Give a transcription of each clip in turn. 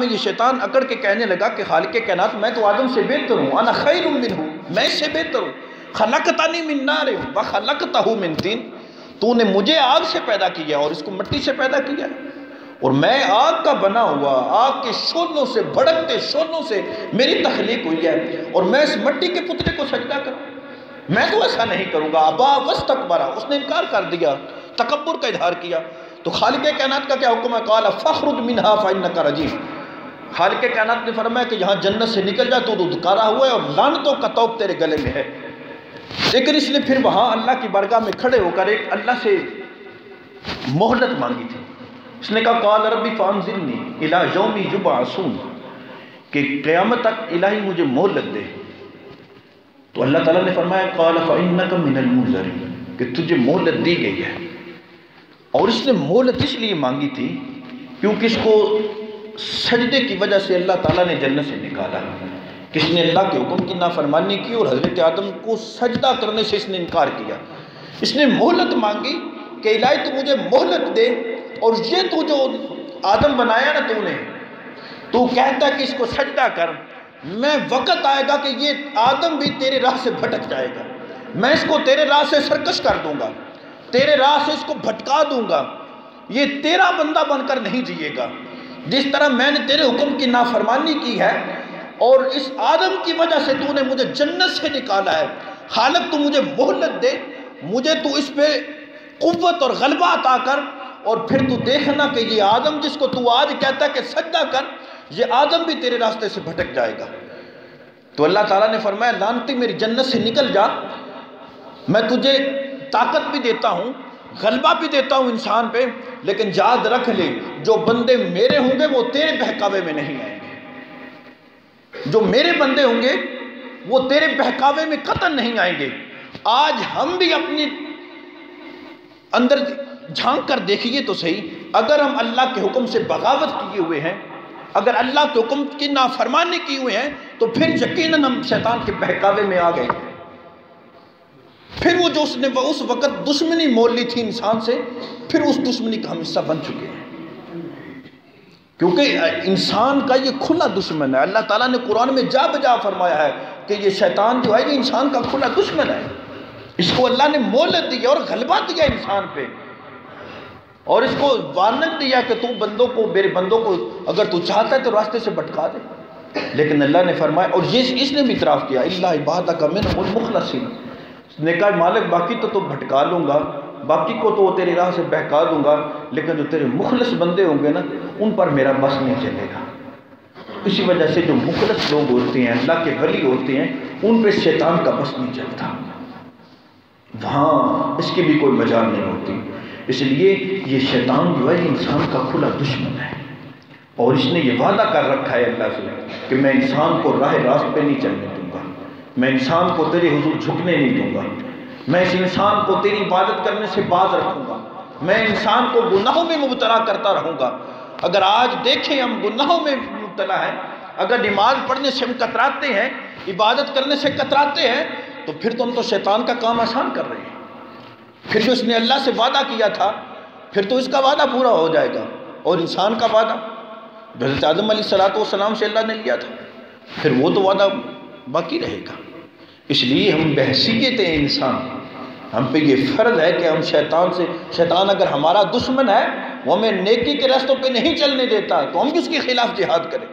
میں یہ شیطان اکڑ کے کہنے لگا کہ خالق کائنات میں تو آدم سے بہتر ہوں، انا خیر منہ، میں اس سے بہتر ہوں، خلقتنی من نار وخلقتہ من طین، تو نے مجھے آگ سے پیدا کیا اور اس کو مٹی سے پیدا کیا، اور میں آگ کا بنا ہوا، آگ کے شعلوں سے، بھڑکتے شعلوں سے میری تخلیق ہوئی ہے، اور میں اس مٹی کے پتلے کو سجدہ کروں؟ میں تو ایسا نہیں کروں گا۔ ابا واستکبر، اس نے انکار کر دیا، تکبر کا اظہار کیا۔ تو خالق کائنات کا کیا حکم ہے؟ قال فاخرج منها فانک رجیم، خالق کائنات نے فرمایا کہ یہاں جنت سے نکل جا، تو دھتکارا ہوا ہے اور لعنتوں کا طوق تیرے گلے میں ہے۔ لیکن اس نے پھر وہاں اللہ کی بارگاہ میں کھڑے ہو کر ایک اللہ سے مہلت مانگی تھی۔ اس نے کہا قال ربی فانظرنی الی یوم یبعثون، کہ قیامت تک الہی مجھے مہلت دے۔ تو اللہ تعالیٰ نے فرمایا قال فانک من المنظرین، کہ تجھے مہلت دی گئی ہے۔ اور اس نے مہلت اس لیے مانگی تھی کیونکہ اس کو سجدے کی وجہ سے اللہ تعالیٰ نے جنت سے نکالا، کس نے اللہ کے حکم کی نافرمانی کی اور حضرت آدم کو سجدہ کرنے سے اس نے انکار کیا۔ اس نے مہلت مانگی کہ الہی تو مجھے مہلت دے، اور یہ تو جو آدم بنایا نا تو نے، تو کہتا کہ اس کو سجدہ کر، میں وقت آئے گا کہ یہ آدم بھی تیرے راہ سے بھٹک جائے گا، میں اس کو تیرے راہ سے سرکش کر دوں گا، تیرے راہ سے اس کو بھٹکا دوں گا، یہ تیرا بندہ بن کر نہیں جیے گا۔ جس طرح میں نے تیرے حکم کی نافرمانی کی ہے اور اس آدم کی وجہ سے تو نے مجھے جنت سے نکالا ہے، خالق تو مجھے مہلت دے، مجھے تو اس پہ قوت اور غلبہ عطا کر، اور پھر تو دیکھنا کہ یہ آدم جس کو تو آج کہتا ہے کہ سجدہ کر، یہ آدم بھی تیرے راستے سے بھٹک جائے گا۔ تو اللہ تعالیٰ نے فرمایا لعنتی میری جنت سے نکل جا، میں تجھے طاقت بھی دیتا ہوں، غلبہ بھی دیتا ہوں انسان پہ، لیکن یاد رکھ لے جو بندے میرے ہوں گے وہ تیرے بہکاوے میں نہیں آئیں گے، جو میرے بندے ہوں گے وہ تیرے بہکاوے میں قطعاً نہیں آئیں گے۔ آج ہم بھی اپنی اندر جھانک کر دیکھیے تو صحیح، اگر ہم اللہ کے حکم سے بغاوت کیے ہوئے ہیں، اگر اللہ کے حکم کی نافرمانی کی ہوئے ہیں، تو پھر یقیناً ہم شیطان کے بہکاوے میں آ گئے، پھر وہ جو اس نے اس وقت دشمنی مول لی تھی انسان سے، پھر اس دشمنی کا ہم حصہ بن چکے ہیں، کیونکہ انسان کا یہ کھلا دشمن ہے۔ اللہ تعالیٰ نے قرآن میں جا بجا فرمایا ہے کہ یہ شیطان جو ہے یہ انسان کا کھلا دشمن ہے، اس کو اللہ نے مہلت دی اور غلبہ دیا انسان پہ، اور اس کو وارننگ دیا کہ تو بندوں کو، میرے بندوں کو اگر تو چاہتا ہے تو راستے سے بھٹکا دے، لیکن اللہ نے فرمایا، اور یہ اس نے بھی اعتراف کیا الا عبادک منہم المخلصین، اس نے کہا مالک باقی تو بھٹکا لوں گا، باقی کو تو تیری راہ سے بہکا دوں گا، لیکن جو تیرے مخلص بندے ہوں گے نا ان پر میرا بس نہیں چلے گا۔ اسی وجہ سے جو مخلص لوگ ہوتے ہیں، اللہ کے ولی ہوتے ہیں، ان پہ شیطان کا بس نہیں چلتا، وہاں اس کی بھی کوئی مجال نہیں ہوتی۔ اس لیے یہ شیطان جو ہے یہ انسان کا کھلا دشمن ہے، اور اس نے یہ وعدہ کر رکھا ہے اللہ سے کہ میں انسان کو راہ راست پہ نہیں چلنے دوں گا، میں انسان کو تیرے حضور جھکنے نہیں دوں گا، میں اس انسان کو تیری عبادت کرنے سے باز رکھوں گا، میں انسان کو گناہوں میں مبتلا کرتا رہوں گا۔ اگر آج دیکھیں ہم گناہوں میں مبتلا ہیں، اگر نماز پڑھنے سے ہم کتراتے ہیں، عبادت کرنے سے کتراتے ہیں، تو پھر تو ہم تو شیطان کا کام آسان کر رہے ہیں، پھر جو اس نے اللہ سے وعدہ کیا تھا پھر تو اس کا وعدہ پورا ہو جائے گا، اور انسان کا وعدہ حضرت آدم علیہ السلام سے اللہ نے لیا تھا، پھر وہ تو وعدہ باقی رہے گا۔ اس لیے ہم بحیثیت انسان، ہم پہ یہ فرض ہے کہ ہم شیطان اگر ہمارا دشمن ہے، وہ ہمیں نیکی کے راستوں پہ نہیں چلنے دیتا، تو ہم بھی اس کے خلاف جہاد کریں۔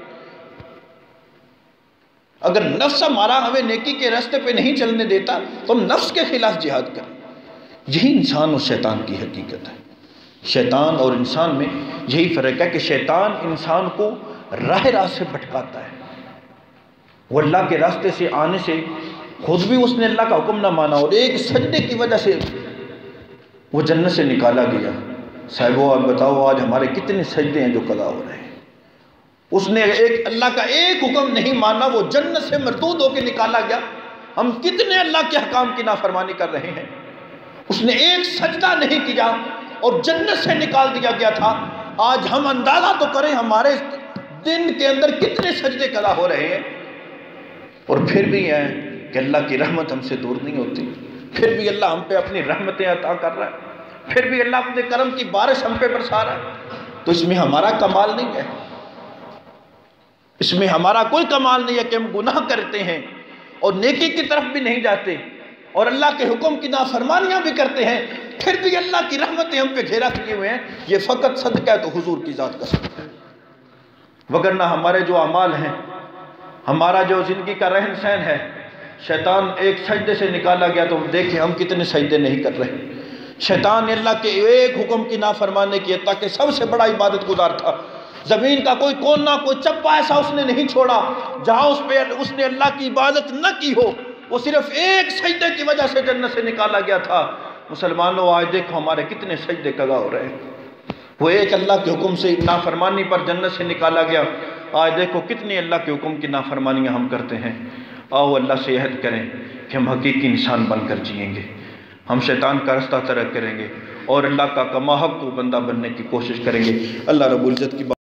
اگر نفس ہمارا ہمیں نیکی کے راستے پہ نہیں چلنے دیتا تو ہم نفس کے خلاف جہاد کریں۔ یہی انسان اور شیطان کی حقیقت ہے۔ شیطان اور انسان میں یہی فرق ہے کہ شیطان انسان کو راہ راست سے بھٹکاتا ہے، وہ اللہ کے راستے سے آنے سے خود بھی اس نے اللہ کا حکم نہ مانا، اور ایک سجدے کی وجہ سے وہ جنت سے نکالا گیا۔ صاحبو آپ بتاؤ آج ہمارے کتنے سجدے ہیں جو قضا ہو رہے ہیں، اس نے اللہ کا ایک حکم نہیں مانا، وہ جنت سے مردود ہو کے نکالا گیا۔ ہم کتنے اللہ کے حکام کی نافرمانی کر رہے ہیں، اس نے ایک سجدہ نہیں کیا اور جنت سے نکال دیا گیا تھا۔ آج ہم اندازہ تو کریں ہمارے دن کے اندر کتنے سجدے قضا ہو رہے ہیں، اور پھر بھی ہے کہ اللہ کی رحمت ہم سے دور نہیں ہوتی، پھر بھی اللہ ہم پہ اپنی رحمتیں عطا کر رہا ہے، پھر بھی اللہ اپنے کرم کی بارش ہم پہ برسا رہا ہے، تو اس میں ہمارا کمال نہیں ہے۔ اس میں ہمارا کوئی کمال نہیں ہے کہ ہم گناہ کرتے ہیں اور نیکی کی طرف بھی نہیں جاتے اور اللہ کے حکم کی نافرمانیاں بھی کرتے ہیں، پھر بھی اللہ کی رحمتیں ہم پہ گھیرا کیے ہوئے ہیں۔ یہ فقط صدقہ ہے تو حضور کی ذات کا صدقہ ہے، وگرنہ ہمارے جو اعمال ہیں، ہمارا جو زندگی کا رہن سہن ہے، شیطان ایک سجدے سے نکالا گیا تو دیکھیں ہم کتنے سجدے نہیں کر رہے۔ شیطان نے اللہ کے ایک حکم کی نافرمانی کی، تاکہ سب سے بڑا عبادت گزار تھا، زمین کا کوئی کونا کوئی چپا ایسا اس نے نہیں چھوڑا جہاں اس نے اللہ کی عبادت نہ کی ہو، وہ صرف ایک سجدے کی وجہ سے جنت سے نکالا گیا تھا۔ مسلمانوں آج دیکھو ہمارے کتنے سجدے قضا ہو رہے ہیں، وہ ایک اللہ کے حکم سے نافرمانی پر جنت سے نکالا گیا، آج دیکھو کتنی اللہ کے حکم کی نافرمانیاں ہم کرتے ہیں۔ آؤ اللہ سے عہد کریں کہ ہم حقیقی انسان بن کر جئیں گے، ہم شیطان کا راستہ ترک کریں گے اور اللہ کا کما حق کو بندہ بننے کی کوشش کریں گے۔ اللہ رب العزت کی